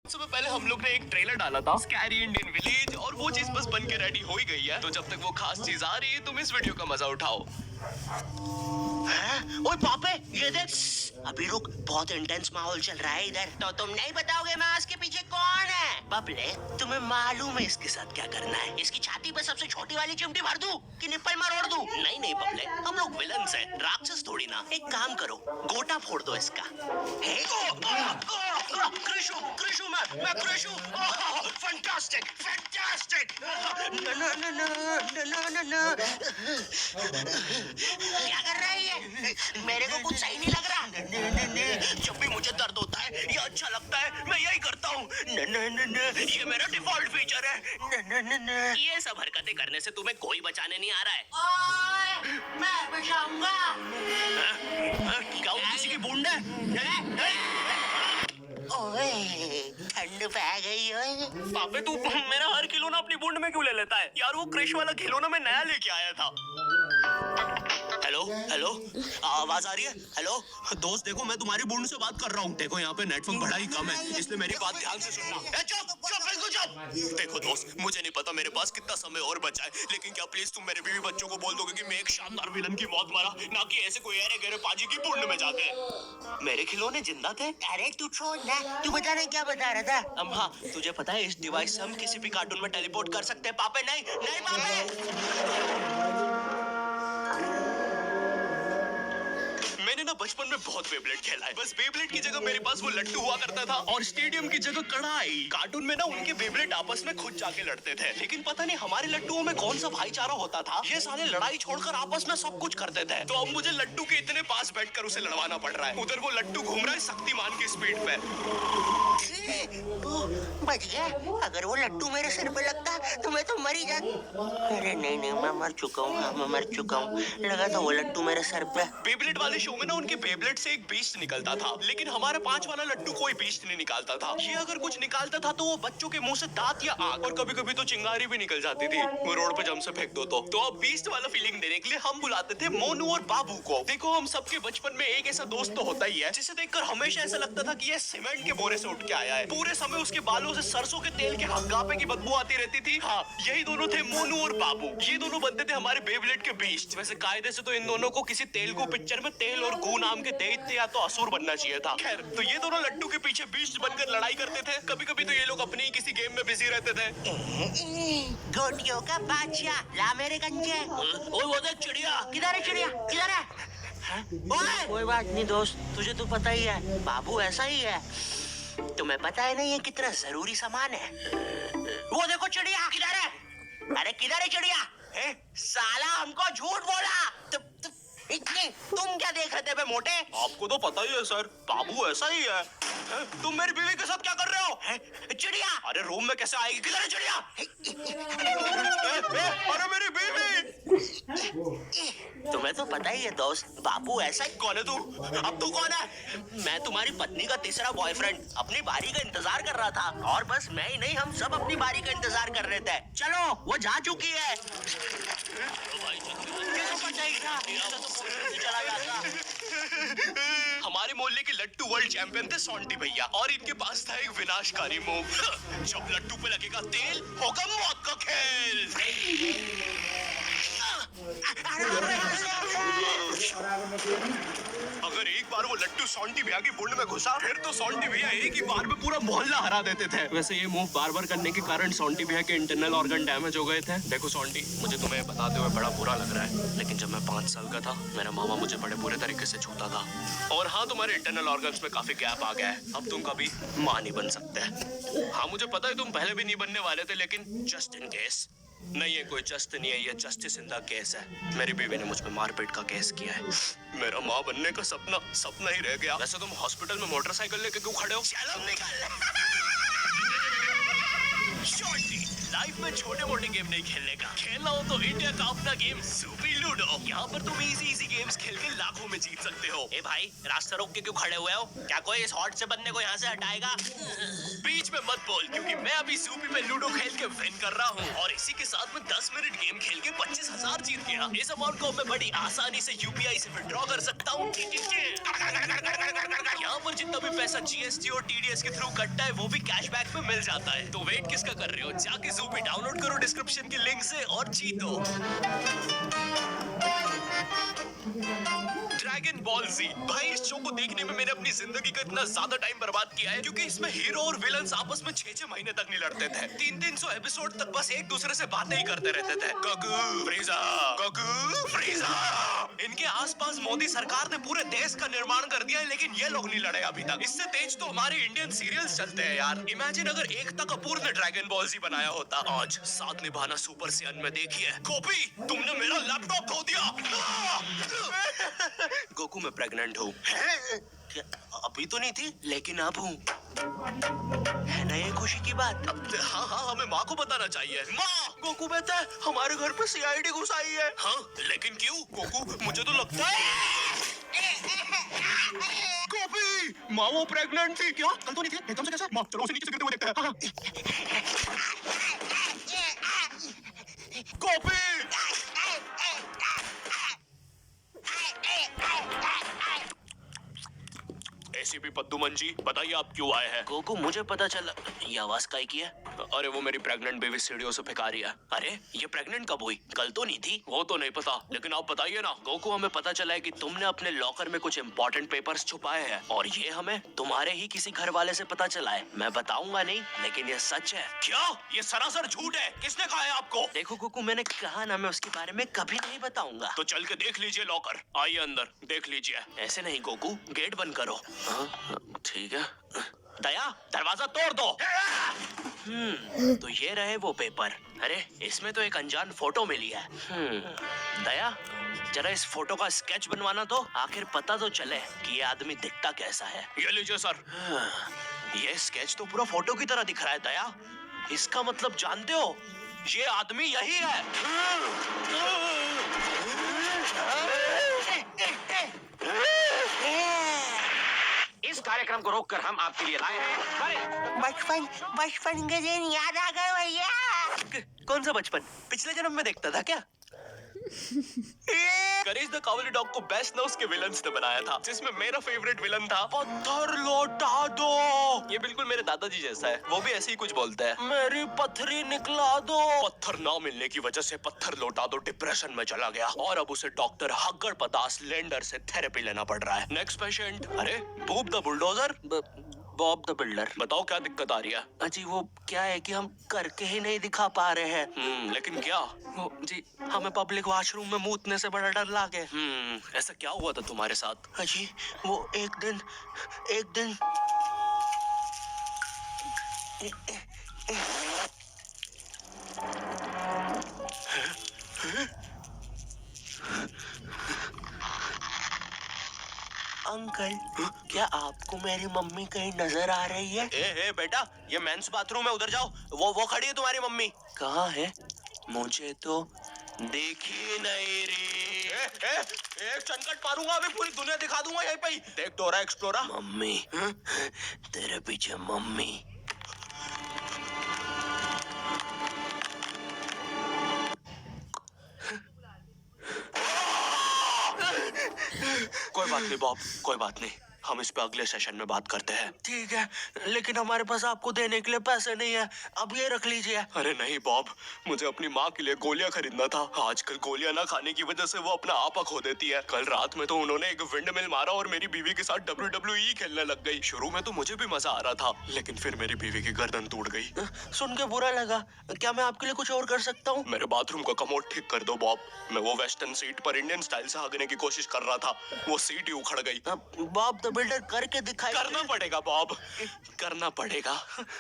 सुबह पहले हम लोग ने एक ट्रेलर डाला था स्कैरी इंडियन विलेज और वो चीज बस बन के रेडी हो ही गई है। तो जब तक वो खास चीज आ रही है तुम इस वीडियो का मजा उठाओ। ओए पापे ये देख। अभी रुक, बहुत इंटेंस माहौल चल रहा है इधर। तो तुम नहीं बताओगे मास्क के पीछे कौन है? बबले, तुम्हें मालूम है इसके साथ क्या करना है? इसकी छाती पे सबसे छोटी वाली चिमटी भर दूं कि निप्पल मरोड़ दूं? नहीं नहीं बबले, हम लोग विलन्स हैं, राक्षस थोड़ी ना। एक काम करो, गोटा फोड़ दो इसका। कृषु कृषु मैं कृषु। Fantastic fantastic. क्या कर रहा है ये? मेरे को कुछ सही नहीं लग रहा। जब भी मुझे दर्द होता है या अच्छा लगता है मैं यही करता हूँ। ये मेरा डिफॉल्ट फीचर है। ये सब हरकतें करने से तुम्हें कोई बचाने नहीं आ रहा है। ओए, मैं बचाऊंगा। क्या किसी की बूंद है? ओए, ठंड पै गई है। पापे तू मेरा हर खिलौना अपनी बूंद में क्यों ले लेता है? यार वो क्रिश वाला खिलौना मैं नया लेके आया था। हेलो हेलो, आवाज आ रही है? हेलो दोस्त, देखो मैं तुम्हारी बूंद से बात कर रहा हूँ। देखो यहाँ पे नेटवर्क बड़ा ही कम है, इसलिए मेरी बात ध्यान से सुनना। चुप चुप बिल्कुल चुप। देखो दोस्त, मुझे नहीं पता मेरे पास कितना समय और बचा है, लेकिन क्या प्लीज तुम मेरे बीवी बच्चों को बोल दोगे कि मैं एक शानदार विलन की मौत मारा, ना कि ऐसे कोई अरे गहरे पाजी की बूंद में जाके। मेरे खिलौने जिंदा थे। अरे तू छोड़ ना, तू बता रहा क्या बता रहा था? हाँ, तुझे पता है इस डिवाइस से हम किसी भी कार्टून में टेलीपोर्ट कर सकते हैं। पापे नहीं नहीं पापे। मैंने ना बचपन में बहुत बेब्लेड खेला है। बस बेब्लेड की जगह मेरे पास वो लट्टू हुआ करता था और स्टेडियम की जगह कढ़ाई। कार्टून में ना उनके बेब्लेड आपस में खुद जाके लड़ते थे, लेकिन पता नहीं हमारे लट्टुओं में कौन सा भाईचारा होता था, ये सारे लड़ाई छोड़कर आपस में सब कुछ करते थे। तो अब मुझे लट्टू के इतने पास बैठकर उसे लड़वाना पड़ रहा है। उधर वो लट्टू घूम रहा है शक्तिमान की स्पीड पे। बच गया। अगर वो लट्टू मेरे सिर पे लगता तो मैं तो मर ही जाता। अरे नहीं नहीं, मैं मर चुका हूँ। हाँ, मैं मर चुका हूँ। लगा था वो लट्टू मेरे सर पे। बेब्लेड वाले शो में ना उनके बेब्लेड से एक बीस्ट निकलता था, लेकिन हमारे 5 वाला लट्टू कोई बीस्ट नहीं निकालता था। ये अगर कुछ निकालता था तो वो बच्चों के मुंह से दांत या आग, और कभी कभी तो चिंगारी भी निकल जाती थी। वो रोड पे जम से फेंक दो तो अब बीस्ट वाला फीलिंग देने के लिए हम बुलाते थे मोनू और बाबू को। देखो हम सबके बचपन में एक ऐसा दोस्त तो होता ही है जिसे देखकर हमेशा ऐसा लगता था कि ये सीमेंट के बोरे से उठ के आया है। पूरे समय उसके बालों से सरसों के तेल के हंगापे की बदबू आती रहती थी। हाँ, यही दोनों थे मोनू और बाबू। ये दोनों बनते थे हमारे बेब्लेड के बीस्ट। वैसे कायदे से तो इन दोनों को किसी तेलुगु पिक्चर में तेल और गू नाम के दैत्य या तो असुर बनना चाहिए था। खैर, तो ये दोनों लट्टू के पीछे बीस्ट बनकर लड़ाई करते थे। कभी कभी तो ये लोग अपने ही किसी गेम में बिजी रहते थे। गोटियों का बादशाह, ला मेरे गंजे। वो देख चिड़िया। किधर है चिड़िया? किधर है? कोई बात नहीं दोस्त, तुझे तो पता ही है, बाबू ऐसा ही है। तुम्हें पता है ना ये कितना जरूरी सामान है। वो देखो चिड़िया। किधर है? अरे किधर है चिड़िया? साला हमको झूठ बोला। तुम क्या देख रहे थे बे मोटे? आपको तो पता ही है सर, बाबू ऐसा ही है। तुम मेरी बीवी के साथ क्या कर रहे हो? चिड़िया। अरे रूम में कैसे आएगी? किधर है चिड़िया? अरे मेरी बीवी। तुम्हें तो पता ही है दोस्त, बाबू ऐसा ही। कौन है तू? अब तू कौन है? मैं तुम्हारी पत्नी का तीसरा बॉयफ्रेंड। अपनी बारी का इंतजार कर रहा था, और बस मैं ही नहीं, हम सब अपनी बारी का इंतजार कर रहे थे। चलो, वो जा चुकी है। चला जाता। हमारे मोहल्ले के लट्टू वर्ल्ड चैंपियन थे सोंटी भैया, और इनके पास था एक विनाशकारी मूव। जब लट्टू पे लगेगा तेल, होगा मौत का खेल। अगर एक बार वो लट्टू सोंटी भैया की बुंड में घुसा, फिर तो सोंटी भैया एक ही बार में पूरा मोहल्ला हरा देते थे। वैसे ये मूव बार बार करने के कारण सोंटी भैया के इंटरनल ऑर्गन डैमेज हो गए थे। देखो सोंटी, मुझे तुम्हें बताते हुए बड़ा बुरा लग रहा है, लेकिन जब मैं 5 साल का था, मेरा मामा मुझे बड़े बुरे तरीके से छूता था। और हाँ, तुम्हारे इंटरनल ऑर्गन्स में काफी गैप आ गया है। अब तुम कभी माँ नहीं बन सकते। हाँ, मुझे पता है तुम पहले भी नहीं बनने वाले थे, लेकिन जस्ट इन केस। नहीं है कोई जस्ट नहीं है, ये जस्टिस इन द केस है। मेरी बीवी ने मुझ पे मारपीट का केस किया है। मेरा माँ बनने का सपना ही रह गया। वैसे तुम हॉस्पिटल में मोटरसाइकिल लेके क्यों खड़े हो? चलो निकल। लाइफ में छोटे मोटे गेम नहीं खेलने का, खेलना हो तो इंडिया का अपना गेम सुपी लूडो। यहाँ पर तुम इजी गेम्स खेल के लाखों में जीत सकते हो। ए भाई, रास्ता रोक के क्यों खड़े हुए हो? क्या कोई इस हॉट से बंदे को यहाँ से हटाएगा? बीच में मत मत बोल, क्योंकि मैं अभी सूपी पे लूडो खेल के विन कर रहा हूँ और इसी के साथ में 10 मिनट गेम खेल के 25,000 जीत गया। इस अमाउंट को मैं बड़ी आसानी से यूपीआई से विड्रॉ कर सकता हूँ। यहाँ पर जितना भी पैसा जीएसटी और टीडीएस के थ्रू कटता है वो भी कैशबैक में मिल जाता है। तो वेट किसका कर रहे हो, जाके सूपी डाउनलोड करो डिस्क्रिप्शन की लिंक से और जीतो। ड्रैगन बॉल जी, भाई इस शो को देखने में मैंने अपनी जिंदगी का इतना ज्यादा टाइम बर्बाद किया है, क्योंकि इसमें हीरो और विलन्स आपस में 6-6 महीने तक नहीं लड़ते थे। 300 एपिसोड तक बस एक दूसरे से बातें ही करते रहते थे। Goku फ्रीजा, Goku फ्रीजा। इनके आसपास मोदी सरकार ने पूरे देश का निर्माण कर दिया है, लेकिन ये लोग नहीं लड़े अभी तक। इससे तेज तो हमारे इंडियन सीरियल्स चलते हैं यार। इमेजिन अगर एकता कपूर ने ड्रैगन बॉल जी बनाया होता। आज साथ निभाना सुपर सियान में देखिए। कॉपी, तुमने मेरा लैपटॉप खो दिया। गोकू मैं प्रेग्नेंट हूँ। क्या अभी तो नहीं थी, लेकिन अब हूँ। है ना ये खुशी की बात? हाँ हाँ, हमें माँ को बताना चाहिए। माँ, गोकू कहता है हमारे घर पे सीआईडी घुस आई है। हाँ, लेकिन क्यों? गोकू, मुझे तो लगता है गोपी, माँ वो प्रेग्नेंट थी। क्या? कल तो नहीं थी, एकदम से कैसे? माँ, चलो उसे नीचे से गिरते हुए देखते हैं। गोपी, एसीपी पद्दूमन जी, बताइए आप क्यों आए हैं? गोकू, मुझे पता चला। ये आवाज काहे की है? अरे वो मेरी प्रेग्नेंट बेबी सीढ़ियों से फेंका रही है। अरे ये प्रेग्नेंट कब हुई? कल तो नहीं थी। वो तो नहीं पता, लेकिन आप बताइए ना। गोकू, हमें पता चला है कि तुमने अपने लॉकर में कुछ इंपॉर्टेंट पेपर्स छुपाए हैं, और ये हमें तुम्हारे ही किसी घर वाले से पता चला है। मैं बताऊंगा नहीं, लेकिन ये सच है। क्या? ये सरासर झूठ है। किसने कहा है आपको? देखो गोकू, मैंने कहा ना, मैं उसके बारे में कभी नहीं बताऊंगा। तो चल के देख लीजिए लॉकर। आइए अंदर, देख लीजिए। ऐसे नहीं गोकू, गेट बंद करो। ठीक है। दया, दरवाजा तोड़ दो। तो ये रहे वो पेपर। अरे इसमें तो एक अनजान फोटो मिली है। दया, जरा इस फोटो का स्केच बनवाना तो, आखिर पता तो चले कि ये आदमी दिखता कैसा है। ये लीजिए सर। ये स्केच तो पूरा फोटो की तरह दिख रहा है दया। इसका मतलब जानते हो, ये आदमी यही है। इस कार्यक्रम को रोककर हम आपके लिए लाए हैं बचपन के दिन याद आ गए भैया। कौन सा बचपन? पिछले जन्म में देखता था क्या? करेज द कावली डॉग को बेस्ट नोस के विलन्स ने बनाया था, जिसमें मेरा फेवरेट विलन था पत्थर लौटा दो। ये बिल्कुल मेरे दादाजी जैसा है, वो भी ऐसे ही कुछ बोलता है, मेरी पत्थरी निकला दो। पत्थर ना मिलने की वजह से पत्थर लौटा दो डिप्रेशन में चला गया, और अब उसे डॉक्टर हग्गड़ पतास लेंडर से थेरेपी लेना पड़ रहा है। Next patient. अरे boob the bulldozer, Bob the builder. बताओ क्या दिक्कत आ रही है? अजी वो क्या है कि हम करके ही नहीं दिखा पा रहे हैं। लेकिन क्या? वो जी, हमें पब्लिक वॉशरूम में मूतने से बड़ा डर लागे। ऐसा क्या हुआ था तुम्हारे साथ? अजी वो एक दिन अंकल, क्या आपको मेरी मम्मी कहीं नजर आ रही है? ए बेटा, ये मेंस बाथरूम है, उधर जाओ। वो खड़ी है तुम्हारी मम्मी। कहाँ है? मुझे तो देखी नहीं रही। एक चनकट मारूंगा, अभी पूरी दुनिया दिखा दूंगा यहीं पे ही। देख डोरा एक्सप्लोरा। मम्मी, तेरे पीछे मम्मी। कोई बात नहीं बॉब, कोई बात नहीं, हम इस पे अगले सेशन में बात करते हैं। ठीक है, लेकिन हमारे पास आपको देने के लिए पैसे नहीं है, अब ये रख लीजिए। अरे नहीं बॉब, मुझे अपनी माँ के लिए गोलियां खरीदना था। आजकल गोलियां ना खाने की वजह से वो अपना आपा खो देती है। कल रात में तो उन्होंने एक विंड मिल मारा और मेरी बीवी के साथ WWE खेलने लग गई। शुरू में तो मुझे भी मजा आ रहा था, लेकिन फिर मेरी बीवी की गर्दन टूट गई। सुन के बुरा लगा। क्या मैं आपके लिए कुछ और कर सकता हूँ? मेरे बाथरूम का कमोड ठीक कर दो बॉब। मैं वो वेस्टर्न सीट पर इंडियन स्टाइल से भागने की कोशिश कर रहा था, वो सीट ही उखड़ गई। बॉब द बिल्डर करके दिखाई। करना पड़ेगा बॉब, करना पड़ेगा।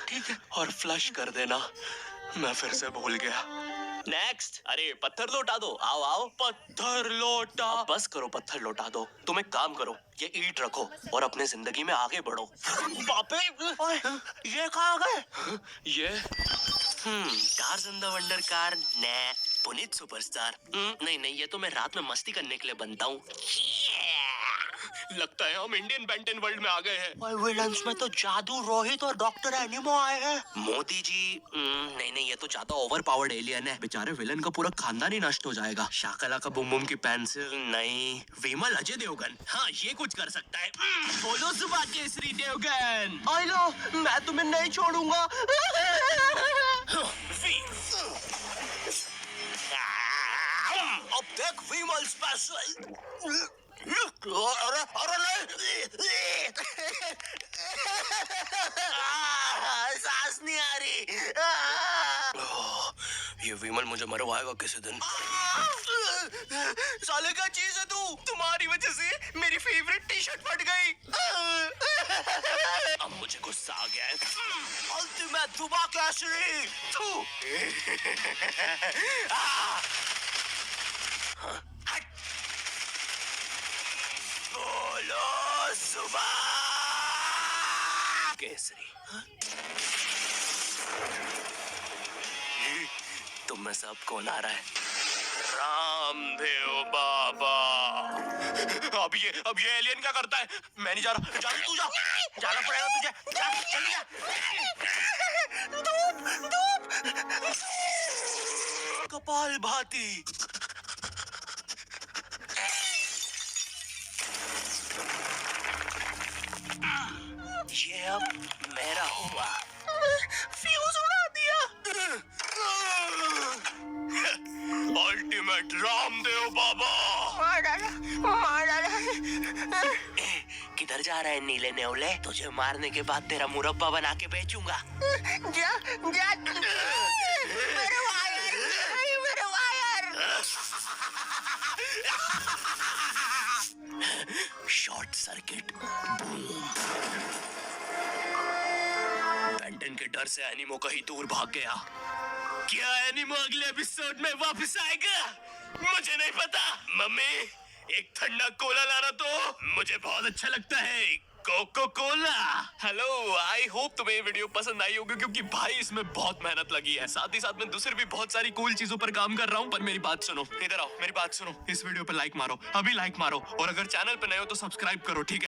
ठीक है, और फ्लश कर देना। मैं फिर से भूल गया। नेक्स्ट। अरे पत्थर लौटा दो, आओ आओ। पत्थर लौटा। बस करो, पत्थर लौटा दो। तुम एक काम करो, ये ईंट रखो और अपने जिंदगी में आगे बढ़ो। बापे, ये कहाँ गए? ये cars in the wonder car ने पुनीत सुपरस्टार। नहीं नहीं, ये तो मैं रात में मस्ती करने के लिए बनता हूँ। लगता है हम इंडियन बेंटन वर्ल्ड में आ गए हैं। और विलन्स में तो जादू रोहित और डॉक्टर एनिमो आए हैं। मोदी जी नहीं ये तो ज्यादा ओवर पावर्ड एलियन है। बेचारे विलन का पूरा खानदान ही नष्ट हो जाएगा। शाकला का बुम बुम की पेंसिल नहीं। विमल अजय देवगन, हाँ ये कुछ कर सकता है। बोलो सुबह केसरी देवगन। आई लो, मैं तुम्हें नहीं छोड़ूंगा। अब देख विमल स्पेशल। अरे नहीं, सांस नहीं आ रही। ये विमल मुझे मरवाएगा किसी दिन। साले क्या चीज है तू? तुम्हारी वजह से मेरी फेवरेट टी शर्ट फट गई। अब मुझे गुस्सा आ गया है। अल्टीमेट धुबा केसरी। बोलो सुबह केसरी। तुम में सब कौन आ रहा है? रामदेव बाबा। अब ये एलियन क्या करता है? मैं नहीं जा रहा। जा तू जा। जाना पड़ेगा तुझे। जा जल्दी जा। कपाल भाती। ये अब मेरा हुआ। फ्यूज उड़ा दिया। अल्टीमेट रामदेव बाबा। मार डाला। किधर जा रहा है नीले नेवले? तुझे मारने के बाद तेरा मुरब्बा बना के बेचूंगा। जा मेरे वायर। Short circuit. बेंटन के डर से एनिमो कहीं दूर भाग गया। क्या एनिमो अगले एपिसोड में वापस आएगा? मुझे नहीं पता। मम्मी एक ठंडा कोला लाना तो। मुझे बहुत अच्छा लगता है Coca Cola. Hello, I hope तुम्हें ये वीडियो पसंद आई होगी, क्योंकि भाई इसमें बहुत मेहनत लगी है। साथ ही साथ मैं दूसरी भी बहुत सारी कूल चीजों पर काम कर रहा हूँ। पर मेरी बात सुनो, इधर आओ, मेरी बात सुनो। इस वीडियो पर लाइक मारो, अभी लाइक मारो। और अगर चैनल पे नए हो तो सब्सक्राइब करो, ठीक है?